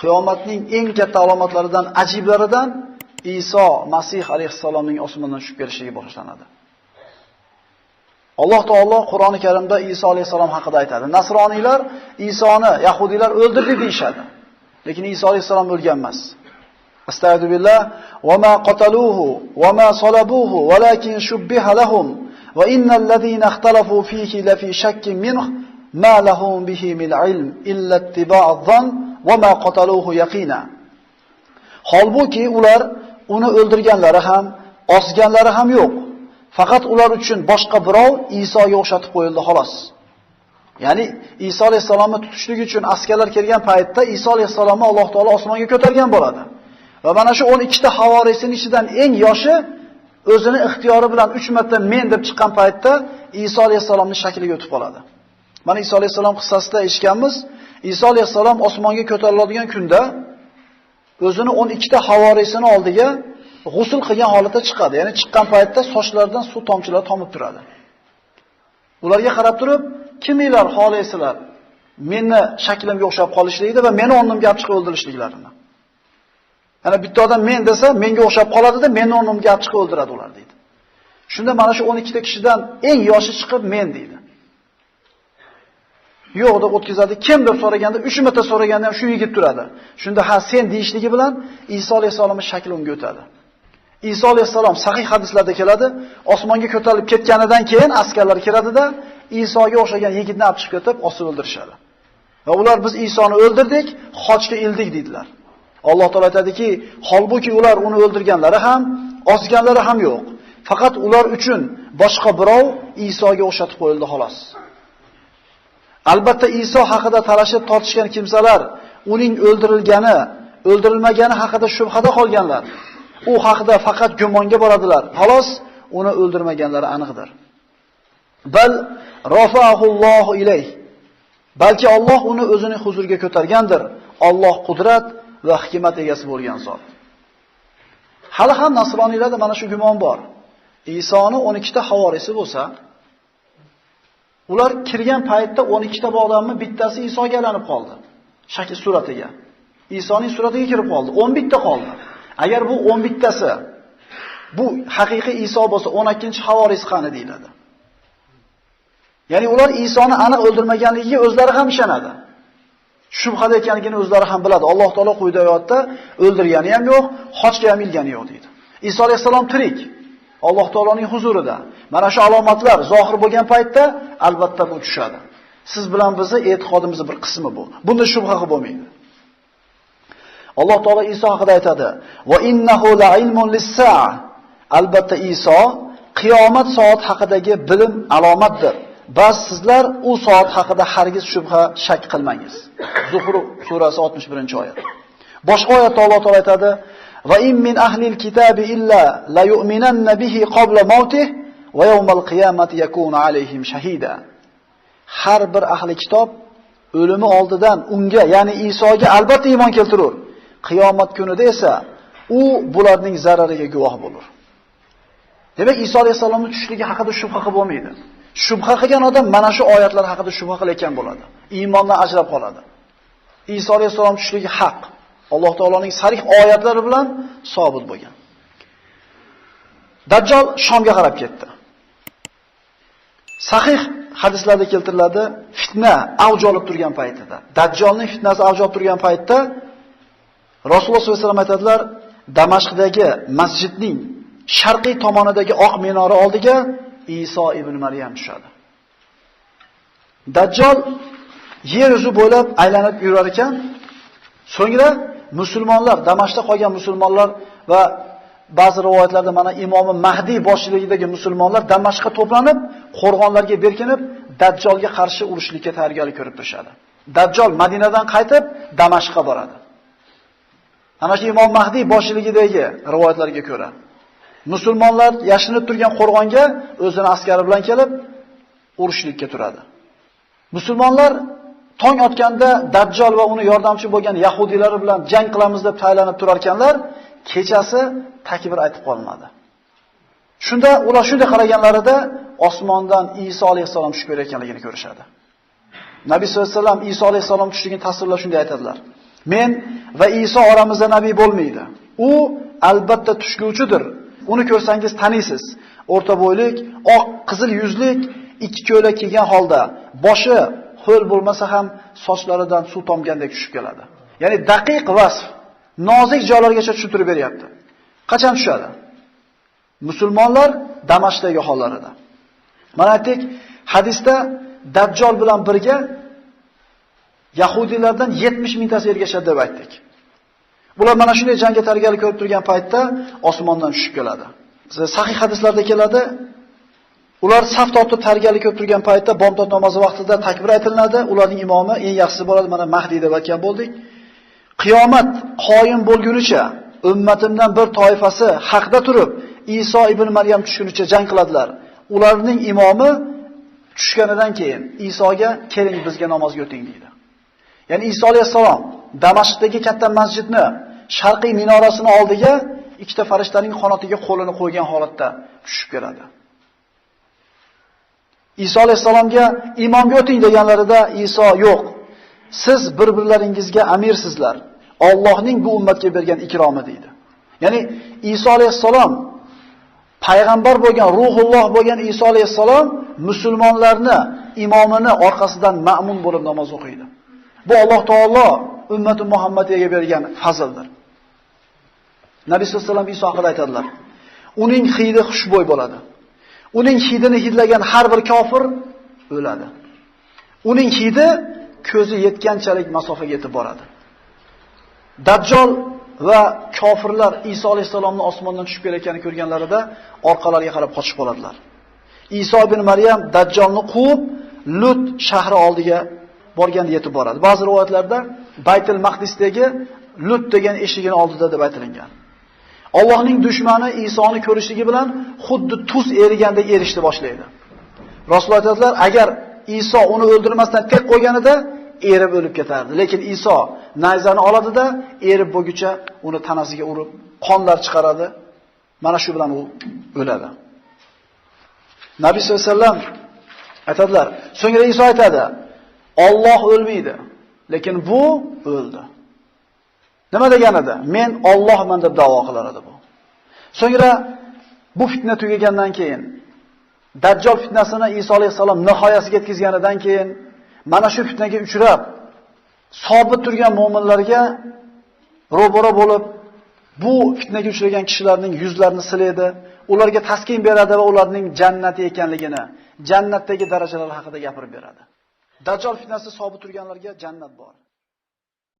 qiyomatning eng katta alomatlaridan, ajiblaridan Iso Masih alayhissalomning osmondan tushib kelishligi boshlanadi. Alloh taolo Qur'oni Karimda Iso alayhissalom haqida aytadi. Nasroniylar Isoni yahudiylar o'ldirdi deyshadi. Lekin Iso alayhissalom o'lgan emas. Astagfirullah va ma qataluhu va ma salabuhu walakin shubbiha lahum va innal ladina ikhtalafu fihi la fi shakkin minhu ma lahum bihi min ilm illa ittiba'adh dhann va ma qataluhu yaqina. Holbuki ular uni o'ldirganlari ham, osganlari ham yo'q. Faqat ular uchun boshqa birov Isoga o'xshatib qo'yildi xolos. Ya'ni Iso alayhisalomni tutishlik uchun askarlar kelgan paytda Iso alayhisalomni Alloh taolo osmonga ko'targan bo'ladi. Va mana shu 12 ta havoriysining ichidan eng yoshi o'zini ixtiyori bilan 3 marta men deb chiqqan paytda Iso alayhisalomning shakliga o'tib qoladi. Mana Iso alayhisalom qissasida eshitganmiz, Iso alayhisalom osmonga ko'tariladigan kunda o'zini 12 ta havoriysining oldiga g'usl qilgan holatda chiqadi. Ya'ni chiqqan paytda sochlaridan suv tomchilari tomib turadi. Ularga qarab turib, kiminglar xohlaysizlar? Meni shaklimga o'xshab qolishlikda va meni o'rnimga olib chiqib o'ldirishliklarini. Ana bitta odam men desa, menga o'xshab qoladi-da, meni o'rnimga olib chiqib o'ldiradi ular deydi. Shunda mana shu 12 ta kishidan eng yoshi chiqib men deydi. Yo'q deb o'tkazadi. Kim deb so'raganda, 3 marta so'raganda ham shu yigit turadi. Shunda ha sen deyishligi bilan Iso alayhisolamning shakli unga o'tadi. Iso alayhisalom sahih hadislarda keladi, osmonga ko'tarilib ketganidan keyin askarlar keladi-da, Isoga o'xshagan yigitni olib chiqib ketib, osib o'ldirishadi. Va ular biz Isoni o'ldirdik, xochga ildik dedilar. Alloh taolo aytadiki, holbuki ular uni o'ldirganlari ham, osganlari ham yo'q. Faqat ular uchun boshqa birov Isoga o'xshatib qo'yildi xolos. Albatta Iso haqida talashib tortishgan kimsalar, uning o'ldirilgani, o'ldirilmagani haqida shubhada qolganlar. U haqida faqat gumonga boradilar. Xolos, uni o'ldirmaganlari aniqdir. Bal rafa'ahullohu ilayh. Balki Alloh uni o'zining huzuriga ko'targandir. Alloh qudrat va hikmat egasi bo'lgan zot. Hali ham nasroniylarda mana shu gumon bor. Isoni 12 ta havorisi bo'lsa, ular kirgan paytda 12 ta odamning bittasi Isoga aylanib qoldi. Shakl suratiga. Isoning suratiga kirib qoldi. 11 ta qoldi. Agar bu 11 tasi bu haqiqiy Iso bo'lsa, 12-havoriy qani deyiladi. Ya'ni ular Isoni aniq o'ldirmaganligiga o'zlari ham ishonadi. Shubhada ekanligini o'zlari ham biladi. Alloh taolo quyida oyatda o'ldirgani ham yo'q, xochga ham ilgani yo'q deydi. Iso alayhisalom tirik. Alloh taoloning huzurida. Mana shu alomatlar zohir bo'lgan paytda albatta bu tushadi. Siz bilan bizni e'tiqodimizning bir qismi bu. Bunda shubha bo'lmaydi. Alloh taolo Iso haqida aytadi: "Va innahu la'ilmun lis-sa'a." Albatta Iso qiyomat soat haqidagi bilim alomatdir. Bas sizlar u soat haqida hargiz shubha shak qilmangiz. Zuhruf surasi 61-oyat. Boshqa oyatda Alloh taolo aytadi: "Va in min ahlil kitabi illa la yu'minanna bihi qabla mawtih va yawmal qiyamati yakunu alayhim shahida." Har bir ahli kitob o'limi oldidan unga, ya'ni Isoga albatta iymon keltirur. Qiyomat kunida esa u bularning zarariga guvoh bo'lur. Demak, Iso alayhisolamning tushishligi haqida shubha qilib bo'lmaydi. Shubha qilgan odam mana shu oyatlar haqida shubha qilayotgan bo'ladi. Iymondan ajrab qoladi. Iso alayhisolam tushishligi haq. Alloh taoloning sarih oyatlari bilan sobit bo'lgan. Dajjal Shomga qarab ketdi. Sahih hadislarda keltiriladi, fitna avj olib turgan paytida, Dajjalning fitnasi avj olib turgan paytda Rasululloh sollallohu alayhi vasallam aytadilar, Damashqdagi masjidning sharqiy tomonidagi oq minora oldiga Iso ibn Maryam tushadi. Dajjal yer yuzi bo'ylab aylanib yurar ekan, so'ngra musulmonlar, Damashqda qolgan musulmonlar va ba'zi rivoyatlarda mana Imom Mahdi boshchiligidagi musulmonlar Damashqqa to'planib, qo'rg'onlarga berkinib, Dajjalga qarshi urushlikka tayyorgarlik ko'rib turishadi. Dajjal Madinadan qaytib Damashqqa boradi. Ana shu Imom Mahdi boshchiligidagi rivoyatlarga ko'ra musulmonlar yashinib turgan qo'rg'onga o'zining askari bilan kelib urushlikka turadi. Musulmonlar tong otganda Dajjal va uni yordamchi bo'lgan yahudiylar bilan jang qilamiz deb tayyorlanib turar ekanlar, kechasi takbir aytib qolmadi. Shunda ular shunday qaraganlarida osmondan Iso alayhisalom tushib kelayotganligini ko'rishadi. Nabiy sollallohu alayhi vasallam Iso alayhisalom tushligini tasvirlab shunday aytadilar: Men va Iso oramizda nabiy bo'lmaydi. U albatta tushguvchidir. Uni ko'rsangiz taniysiz. O'rta bo'ylik, oq qizil yuzlik, ikki ko'ylak kiygan holda, boshi ho'l bo'lmasa ham sochlaridan suv tomgandek tushib keladi. Ya'ni daqiq vasf, nozik joylargacha tushuntirib beryapti. Qachon tushadi? Musulmonlar Damashqdagi hollarida. Mana aytdik, hadisda Dajjal bilan birga Yahudilardan 70 mingtasi ergashadi deb aytdik. Bular mana shunday jangga tayyorgarlik ko'rib turgan paytda osmondan tushib keladi. Sahih hadislarda keladi. Ular saf tortib tayyorgarlik ko'rib turgan paytda bomdod namozi vaqtida takbir aytiladi. Ularning imomi eng yaxshisi bo'ladi, mana Mahdi deb aytgan bo'ldik. Qiyomat qoyim bo'lgunicha ummatimdan bir toifasi haqda turib, Iso ibn Maryam tushgunicha jang qiladilar. Ularning imomi tushganidan keyin Isoga keling bizga namozga o'ting deydi. Ya'ni Iso alayhisalom Damashqdagi katta masjidni sharqiy minorasini oldiga ikkita farishtaning qanotiga qo'lini qo'ygan holatda tushib keladi. Iso alayhisalomga imomga o'ting deganlarida Iso yo'q. Siz bir-birlaringizga amirsizlar. Allohning bu ummatga bergan ikromi deydi. Ya'ni Iso alayhisalom payg'ambar bo'lgan, ruhulloh bo'lgan Iso alayhisalom musulmonlarni imomini orqasidan ma'mun bo'lib namoz o'qiydi. Bu Alloh taolo ummati Muhammadiga bergan fazildir. Nabiy sollallohu alayhi vasallam Iso haqida aytadilar. Uning hidi xushbo'y bo'ladi. Uning hidini hidlagan har bir kofir o'ladi. Uning hidi ko'zi yetganchalik masofaga yetib boradi. Dajjal va kofirlar Iso alayhisalomning osmondan tushib kelayotganini ko'rganlarida orqalariga qarab qochib qoladilar. Iso ibn Maryam Dajjalni quvib Lut shahri oldiga borganda yetib boradi. Ba'zi rivoyatlarda Baytul Maqdisdagi Lut degan eshigini oldida deb aytilgan. Allohning dushmani Isoni ko'rishligi bilan xuddi tuz erigandek erishdi boshlaydi. Rasululloh aytadilar, agar Iso uni o'ldirmasdan tek qo'yganida erib o'lib ketardi. Lekin Iso nayzani oladida erib bo'lguncha uni tanasiga urib, qonlar chiqaradi. Mana shu bilan u o'ladi. Nabiy sollallohu alayhi vasallam aytadilar. So'ngra Iso aytadi: "Alloh o'lmaydi, lekin bu o'ldi." Nima deganida? Men Allohman deb da'vo qilar edi bu. So'ngra bu fitna tugagandan keyin, Dajjal fitnasini Iso alayhisalom nihoyasiga yetkazganidan keyin, mana shu fitnaga uchrab, sobit turgan mu'minlarga ro'baro bo'lib, bu fitnaga uchragan kishilarning yuzlarini silaydi, ularga taskin beradi va ularning jannati ekanligini, jannatdagi darajalar haqida gapirib beradi. Dajjal fitnasi sobit turganlarga jannat bor.